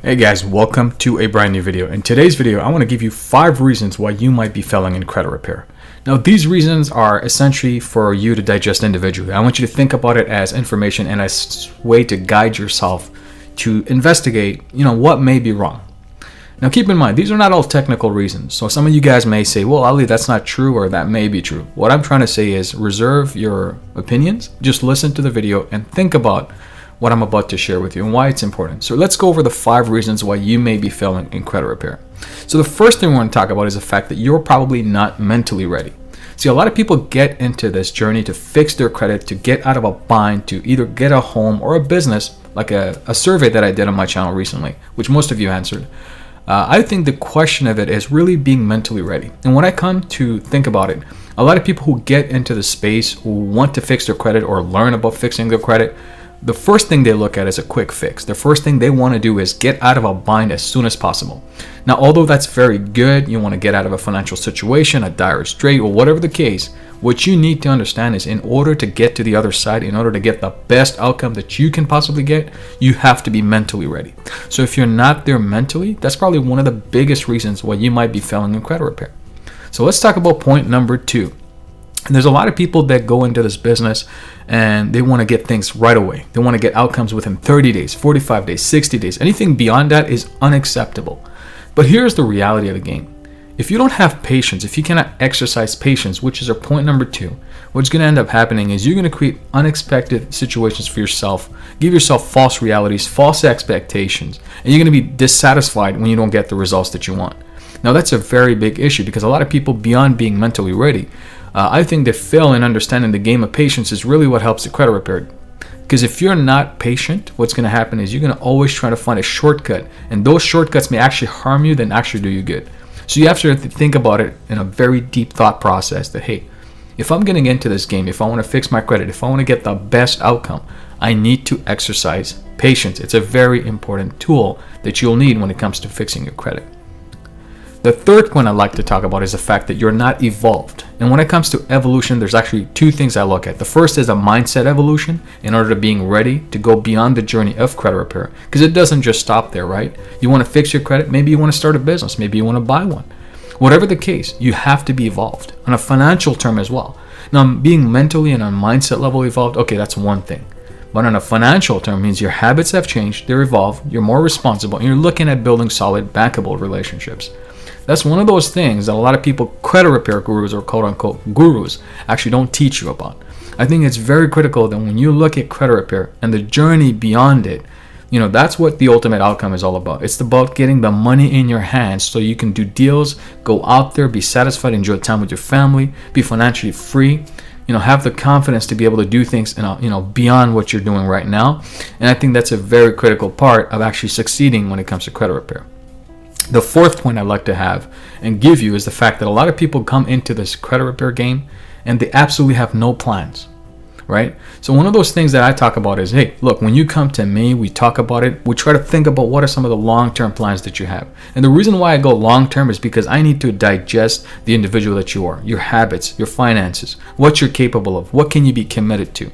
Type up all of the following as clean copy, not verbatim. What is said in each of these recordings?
Hey guys, welcome to a brand new video. In today's video, I want to give you 5 reasons why you might be failing in credit repair. Now, these reasons are essentially for you to digest individually. I want you to think about it as information and as a way to guide yourself to investigate, what may be wrong. Now, keep in mind, these are not all technical reasons. So some of you guys may say, well, Ali, that's not true, or that may be true. What I'm trying to say is reserve your opinions. Just listen to the video and think about what I'm about to share with you and why it's important. So let's go over the 5 reasons why you may be failing in credit repair. So the first thing we want to talk about is the fact that you're probably not mentally ready. See, a lot of people get into this journey to fix their credit, to get out of a bind, to either get a home or a business, like a survey that I did on my channel recently, which most of you answered. I think the question of it is really being mentally ready. And when I come to think about it, a lot of people who get into the space who want to fix their credit or learn about fixing their credit, the first thing they look at is a quick fix. The first thing they want to do is get out of a bind as soon as possible. Now, although that's very good, you want to get out of a financial situation, a dire strait, or whatever the case, what you need to understand is in order to get to the other side, in order to get the best outcome that you can possibly get, you have to be mentally ready. So if you're not there mentally, that's probably one of the biggest reasons why you might be failing in credit repair. So let's talk about point number 2. And there's a lot of people that go into this business and they want to get things right away. They want to get outcomes within 30 days, 45 days, 60 days. Anything beyond that is unacceptable. But here's the reality of the game. If you don't have patience, if you cannot exercise patience, which is our point number 2, what's going to end up happening is you're going to create unexpected situations for yourself, give yourself false realities, false expectations, and you're going to be dissatisfied when you don't get the results that you want. Now, that's a very big issue because a lot of people, beyond being mentally ready, I think they fail in understanding the game of patience is really what helps the credit repair. Because if you're not patient, what's going to happen is you're going to always try to find a shortcut, and those shortcuts may actually harm you than actually do you good. So you have to think about it in a very deep thought process that, hey, if I'm getting into this game, if I want to fix my credit, if I want to get the best outcome, I need to exercise patience. It's a very important tool that you'll need when it comes to fixing your credit. The third point I'd like to talk about is the fact that you're not evolved. And when it comes to evolution, there's actually 2 things I look at. The first is a mindset evolution in order to being ready to go beyond the journey of credit repair. Because it doesn't just stop there, right? You want to fix your credit, maybe you want to start a business, maybe you want to buy one. Whatever the case, you have to be evolved on a financial term as well. Now, being mentally and on mindset level evolved, okay, that's one thing. But on a financial term means your habits have changed, they're evolved, you're more responsible, and you're looking at building solid, bankable relationships. That's one of those things that a lot of people, credit repair gurus or quote-unquote gurus, actually don't teach you about. I think it's very critical that when you look at credit repair and the journey beyond it, that's what the ultimate outcome is all about. It's about getting the money in your hands so you can do deals, go out there, be satisfied, enjoy time with your family, be financially free, have the confidence to be able to do things, beyond what you're doing right now. And I think that's a very critical part of actually succeeding when it comes to credit repair. The fourth point I'd like to have and give you is the fact that a lot of people come into this credit repair game and they absolutely have no plans, right? So one of those things that I talk about is, hey, look, when you come to me, we talk about it. We try to think about what are some of the long-term plans that you have. And the reason why I go long-term is because I need to digest the individual that you are, your habits, your finances, what you're capable of, what can you be committed to,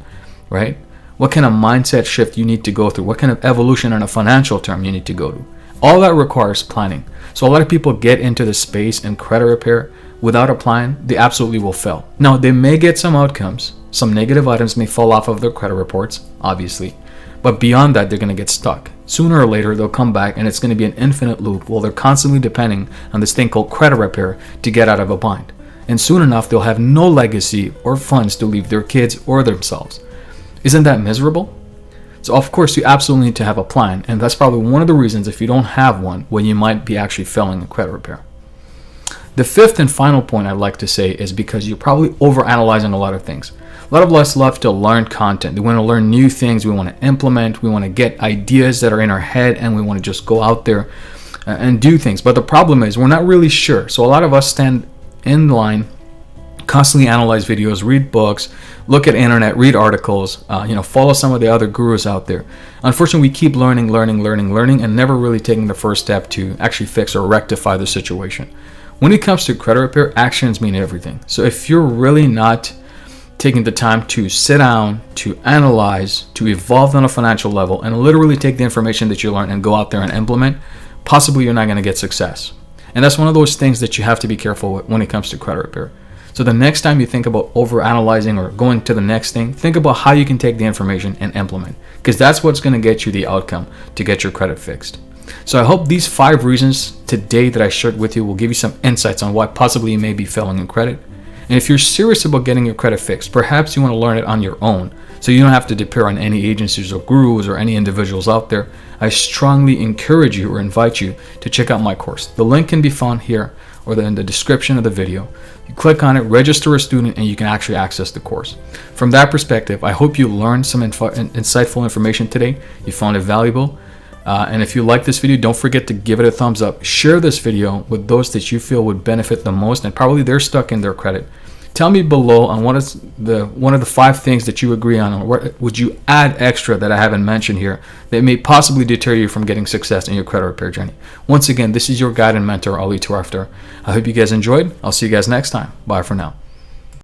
right? What kind of mindset shift you need to go through, what kind of evolution on a financial term you need to go through. All that requires planning. So a lot of people get into the space in credit repair without a plan, they absolutely will fail. Now, they may get some outcomes. Some negative items may fall off of their credit reports, obviously. But beyond that, they're going to get stuck. Sooner or later, they'll come back and it's going to be an infinite loop while they're constantly depending on this thing called credit repair to get out of a bind. And soon enough, they'll have no legacy or funds to leave their kids or themselves. Isn't that miserable? So of course you absolutely need to have a plan, and that's probably one of the reasons if you don't have one, when you might be actually failing in credit repair. The fifth and final point I'd like to say is because you're probably overanalyzing a lot of things. A lot of us love to learn content. We want to learn new things, we want to implement, we want to get ideas that are in our head, and we want to just go out there and do things. But the problem is we're not really sure. So a lot of us stand in line, constantly analyze videos, read books, look at internet, read articles, follow some of the other gurus out there. Unfortunately, we keep learning, and never really taking the first step to actually fix or rectify the situation. When it comes to credit repair, actions mean everything. So if you're really not taking the time to sit down, to analyze, to evolve on a financial level, and literally take the information that you learn and go out there and implement, possibly you're not going to get success. And that's one of those things that you have to be careful with when it comes to credit repair. So the next time you think about over-analyzing or going to the next thing, think about how you can take the information and implement, because that's what's going to get you the outcome to get your credit fixed. So I hope these 5 reasons today that I shared with you will give you some insights on why possibly you may be failing in credit. And if you're serious about getting your credit fixed, perhaps you want to learn it on your own, so you don't have to depend on any agencies or gurus or any individuals out there. I strongly encourage you or invite you to check out my course. The link can be found here or in the description of the video. You click on it, register a student, and you can actually access the course. From that perspective, I hope you learned some insightful information today. You found it valuable. And if you like this video, don't forget to give it a thumbs up. Share this video with those that you feel would benefit the most, and probably they're stuck in their credit. Tell me below on one of the 5 things that you agree on, or what would you add extra that I haven't mentioned here that may possibly deter you from getting success in your credit repair journey. Once again, this is your guide and mentor, Ali Tarafdar. I hope you guys enjoyed. I'll see you guys next time. Bye for now.